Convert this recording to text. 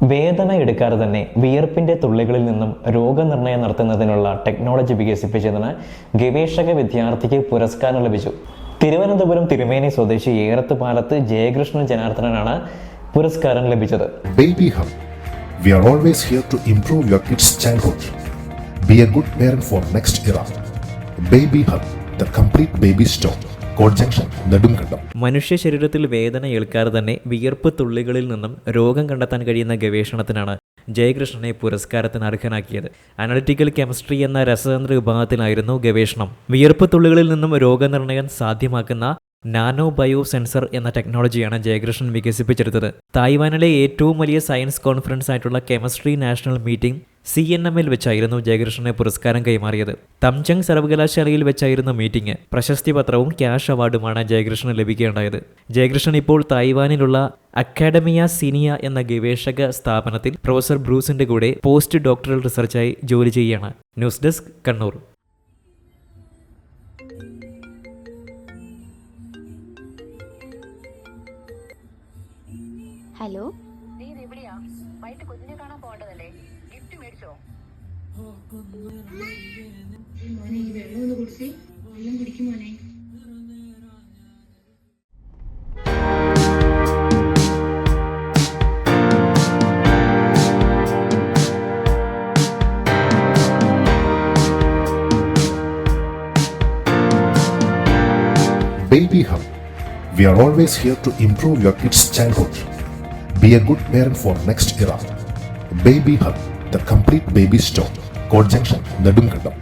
വേദന എടുക്കാതെ തന്നെ വിയർപ്പിന്റെ തുള്ളികളിൽ നിന്നും രോഗനിർണയം നടത്തുന്നതിനുള്ള ടെക്നോളജി വികസിപ്പിച്ചതിന് ഗവേഷക വിദ്യാർത്ഥിക്ക് പുരസ്കാരം ലഭിച്ചു. തിരുവനന്തപുരം തിരുമേനി സ്വദേശി ഏറത്തുപാലത്ത് ജയകൃഷ്ണൻ ജനാർദ്ദനനാണ് പുരസ്കാരം ലഭിച്ചത്. Baby Hub. We are always here to improve your kids' childhood. Be a good parent for next era. Baby Hub, the complete baby store. Code junction, Nedumkandam. മനുഷ്യ ശരീരത്തിൽ വേദന ഏൽക്കാതെ തന്നെ വിയർപ്പ് തുള്ളികളിൽ നിന്നും രോഗം കണ്ടെത്താൻ കഴിയുന്ന ഗവേഷണത്തിനാണ് ജയകൃഷ്ണനെ പുരസ്കാരത്തിന് അർഹനാക്കിയത്. അനലിറ്റിക്കൽ കെമിസ്ട്രി എന്ന രസതന്ത്ര വിഭാഗത്തിലായിരുന്നു ഗവേഷണം. വിയർപ്പ് തുള്ളികളിൽ നിന്നും രോഗനിർണയം സാധ്യമാക്കുന്ന നാനോ ബയോ സെൻസർ എന്ന ടെക്നോളജിയാണ് ജയകൃഷ്ണൻ വികസിപ്പിച്ചെടുത്തത്. തായ്വാനിലെ ഏറ്റവും വലിയ സയൻസ് കോൺഫറൻസ് ആയിട്ടുള്ള കെമിസ്ട്രി നാഷണൽ മീറ്റിംഗ് CNMൽ വെച്ചായിരുന്നു ജയകൃഷ്ണനെ പുരസ്കാരം കൈമാറിയത്. തംചങ് സർവകലാശാലയിൽ വെച്ചായിരുന്നു മീറ്റിംഗ്. പ്രശസ്തി പത്രവും ക്യാഷ് അവാർഡുമാണ് ജയകൃഷ്ണൻ ലഭിക്കേണ്ടായത്. ജയകൃഷ്ണൻ ഇപ്പോൾ തായ്വാനിലുള്ള അക്കാഡമിയ സീനിയ എന്ന ഗവേഷക സ്ഥാപനത്തിൽ പ്രൊഫസർ ബ്രൂസിന്റെ കൂടെ പോസ്റ്റ് ഡോക്ടറൽ റിസർച്ചായി ജോലി ചെയ്യുകയാണ്. News desk, Kannur. ഹലോ, നീ എവിടെയാ? വൈകിട്ട് കുഞ്ഞിനെ കാണാൻ പോകേണ്ടതല്ലേ? ഗിഫ്റ്റ് മേടിച്ചോ? മോനെ ഈ വെള്ളം ഒന്ന് കുടിച്ചേ. വെള്ളം കുടിക്കും മോനെ. Baby Hub. We are always here to improve your kids' childhood. Be a good parent for next era. Baby Hub, the complete baby store. Code junction, Nedumkandam.